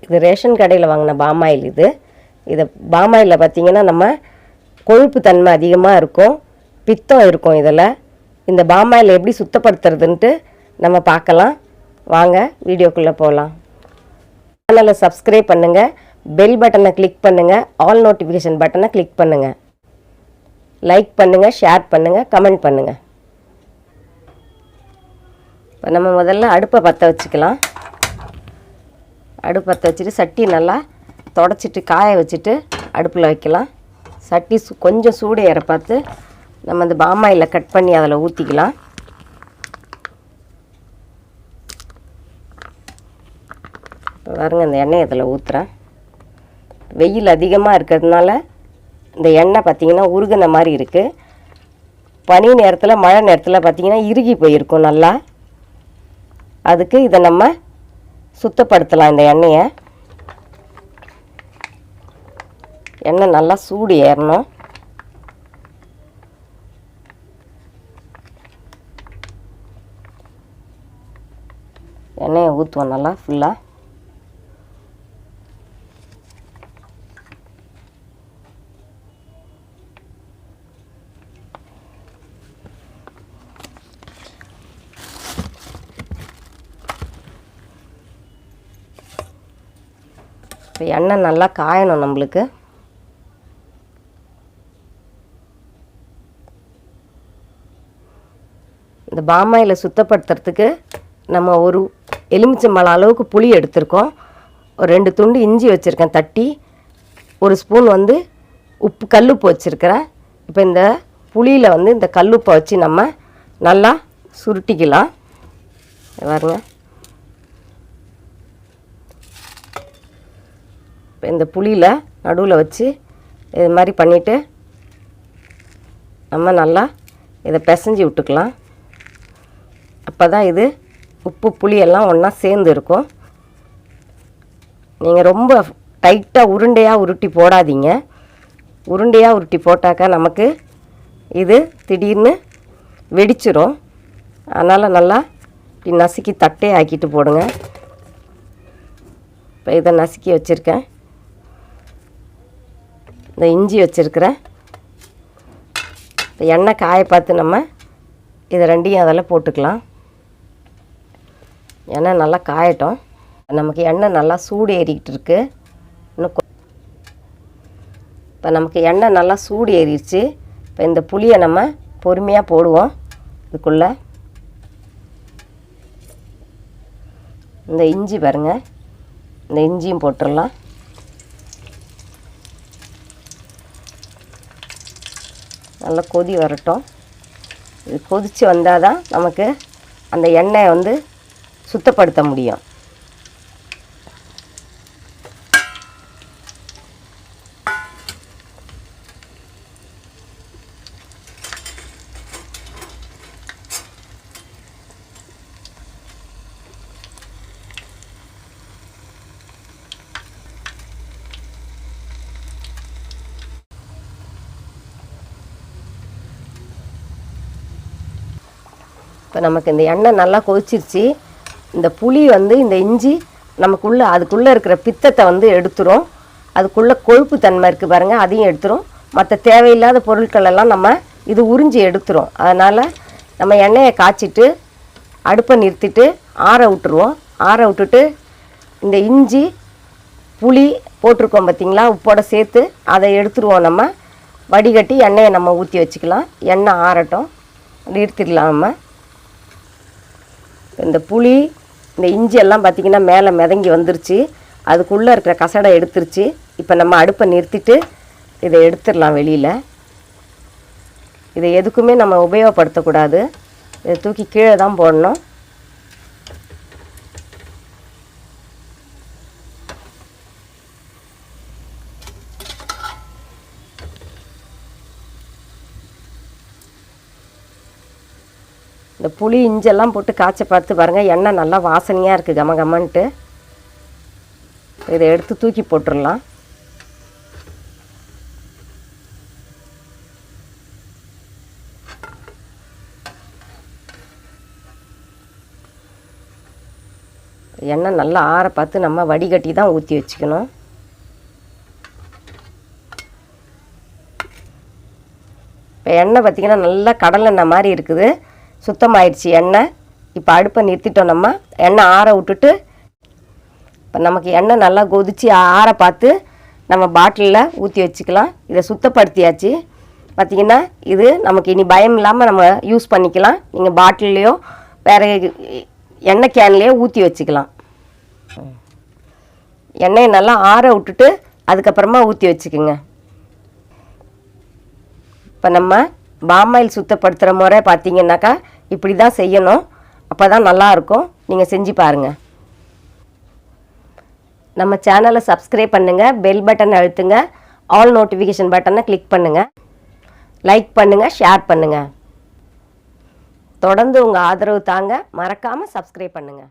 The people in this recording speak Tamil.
இது ரேஷன் கடையில் வாங்கின பாம் ஆயில். இதை பாம் ஆயிலில் பார்த்திங்கன்னா நம்ம கொழுப்பு தன்மை அதிகமாக இருக்கும், பித்தம் இருக்கும். இதில் இந்த பாம் ஆயில் எப்படி சுத்தப்படுத்துறதுன்ட்டு நம்ம பார்க்கலாம். வாங்க வீடியோக்குள்ளே போகலாம். சேனலை சப்ஸ்கிரைப் பண்ணுங்கள், பெல் பட்டனை கிளிக் பண்ணுங்கள், ஆல் நோட்டிஃபிகேஷன் பட்டனை கிளிக் பண்ணுங்கள், லைக் பண்ணுங்கள், ஷேர் பண்ணுங்கள், கமெண்ட் பண்ணுங்கள். இப்போ நம்ம முதல்ல அடுப்பை பற்ற வச்சுக்கலாம். அடுப்பு பற்ற வச்சுட்டு சட்டி நல்லா தொடச்சிட்டு காய வச்சுட்டு அடுப்பில் வைக்கலாம். சட்டி கொஞ்சம் சூடு ஏற பார்த்து நம்ம இந்த பாம் ஆயிலை கட் பண்ணி அதில் ஊற்றிக்கலாம். இப்போ பாருங்க, இந்த எண்ணெய் அதில் ஊற்றுறேன். வெயில் அதிகமாக இருக்கிறதுனால இந்த எண்ணெய் பார்த்திங்கன்னா உருகுன மாதிரி இருக்குது. பனி நேரத்தில் மழை நேரத்தில் பார்த்திங்கன்னா இறுகி போயிருக்கும் நல்லா. அதுக்கு இதை நம்ம சுத்தப்படுத்தலாம். இந்த எண்ணெய் நல்லா சூடு ஏறணும். எண்ணெயை ஊற்றுவோம் நல்லா ஃபுல்லாக. இப்போ எண்ணெய் நல்லா காயணும் நம்மளுக்கு. இந்த பாம் ஆயிலை சுத்தப்படுத்துறதுக்கு நம்ம ஒரு எலுமிச்சம்பழம் அளவுக்கு புளி எடுத்திருக்கோம். ஒரு 2 துண்டு இஞ்சி வச்சுருக்கேன் தட்டி. ஒரு ஸ்பூன் உப்பு கல்லுப்பு வச்சுருக்கிறேன். இப்போ இந்த புளியில் இந்த கல்லுப்பை வச்சு நம்ம நல்லா சுருட்டிக்கலாம். பாருங்க, இப்போ இந்த புளியில் நடுவில் வச்சு இது மாதிரி பண்ணிவிட்டு நம்ம நல்லா இதை பிசைஞ்சு விட்டுக்கலாம். அப்போ தான் இது உப்பு புளியெல்லாம் ஒன்றா சேர்ந்து இருக்கும். நீங்கள் ரொம்ப டைட்டாக உருண்டையாக உருட்டி போடாதீங்க. உருண்டையாக உருட்டி போட்டாக்கா நமக்கு இது திடீர்னு வெடிச்சிரும். அதனால் நல்லா இப்படி நசுக்கி தட்டே ஆக்கிட்டு போடுங்க. இப்போ இதை நசுக்கி வச்சுருக்கேன். இந்த இஞ்சி வச்சுருக்கிறேன். இப்போ எண்ணெய் காய பார்த்து நம்ம இதை ரெண்டையும் அதில் போட்டுக்கலாம். எண்ணெய் நல்லா காயட்டும். நமக்கு எண்ணெய் நல்லா சூடு ஏறிக்கிட்டு இருக்கு. இப்போ நமக்கு எண்ணெய் நல்லா சூடு ஏறிடுச்சு. இப்போ இந்த புளியை நம்ம பொறுமையாக போடுவோம். இதுக்குள்ளே இந்த இஞ்சி பாருங்கள், இந்த இஞ்சியும் போட்டுடலாம். நல்லா கொதி வரட்டும். இது கொதித்து வந்தால் தான் நமக்கு அந்த எண்ணெயை சுத்தப்படுத்த முடியும். இப்போ நமக்கு இந்த எண்ணெய் நல்லா கொதிச்சிருச்சு. இந்த புளி இந்த இஞ்சி அதுக்குள்ளே இருக்கிற பித்தத்தை எடுத்துரும். அதுக்குள்ளே கொழுப்பு தன்மை இருக்குது பாருங்கள், அதையும் எடுத்துரும். மற்ற தேவையில்லாத பொருட்களெல்லாம் நம்ம இது உறிஞ்சி எடுத்துரும். அதனால் நம்ம எண்ணெயை காய்ச்சிட்டு அடுப்பை நிறுத்திட்டு ஆற விட்டுருவோம். ஆற விட்டுட்டு இந்த இஞ்சி புளி போட்டிருக்கோம் பார்த்திங்களா, உப்போட சேர்த்து அதை எடுத்துருவோம். நம்ம வடிகட்டி எண்ணெயை நம்ம ஊற்றி வச்சுக்கலாம். எண்ணெய் ஆறட்டும், நிறுத்திடலாம். நம்ம இந்த புளி இந்த இஞ்சி எல்லாம் பார்த்திங்கன்னா மேலே மிதங்கி வந்துருச்சு. அதுக்குள்ளே இருக்கிற கசடை எடுத்துருச்சு. இப்போ நம்ம அடுப்பை நிறுத்திட்டு இதை எடுத்துடலாம் வெளியில். இதை எதுக்குமே நம்ம உபயோகப்படுத்தக்கூடாது. இதை தூக்கி கீழே தான் போடணும். இந்த புளி இஞ்செல்லாம் போட்டு காய்ச்ச பார்த்து பாருங்கள், எண்ணெய் நல்லா வாசனையாக இருக்குது கம கமன்ட்டு. இதை எடுத்து தூக்கி போட்டுடலாம். எண்ணெய் நல்லா ஆற பார்த்து நம்ம வடிகட்டி தான் ஊற்றி வச்சுக்கணும். இப்போ எண்ணெய் பார்த்திங்கன்னா நல்லா கடலெண்ணெய் மாதிரி இருக்குது, சுத்தமாயிடுச்சு எண்ணெய். இப்போ அடுப்பை நிறுத்திட்டோம். நம்ம எண்ணெய் ஆற விட்டுட்டு இப்போ நமக்கு எண்ணெய் நல்லா கொதித்து ஆற பார்த்து நம்ம பாட்டிலில் ஊற்றி வச்சுக்கலாம். இதை சுத்தப்படுத்தியாச்சு. பார்த்திங்கன்னா இது நமக்கு இனி பயம் இல்லாமல் நம்ம யூஸ் பண்ணிக்கலாம். நீங்கள் பாட்டில்லையோ வேறு எண்ணெய் கேன்லேயோ ஊற்றி வச்சுக்கலாம். எண்ணெயை நல்லா ஆற விட்டுட்டு அதுக்கப்புறமா ஊற்றி வச்சுக்கோங்க. இப்போ நம்ம பாமாயில் சுத்தப்படுத்துகிற முறை பார்த்திங்கன்னாக்கா இப்படி தான் செய்யணும். அப்போ தான் நல்லாயிருக்கும். நீங்கள் செஞ்சு பாருங்கள். நம்ம சேனலை சப்ஸ்கிரைப் பண்ணுங்கள், பெல் பட்டன் அழுத்துங்க, ஆல் நோட்டிஃபிகேஷன் பட்டனை கிளிக் பண்ணுங்கள், லைக் பண்ணுங்கள், ஷேர் பண்ணுங்கள். தொடர்ந்து உங்கள் ஆதரவு தாங்க. மறக்காமல் சப்ஸ்கிரைப் பண்ணுங்கள்.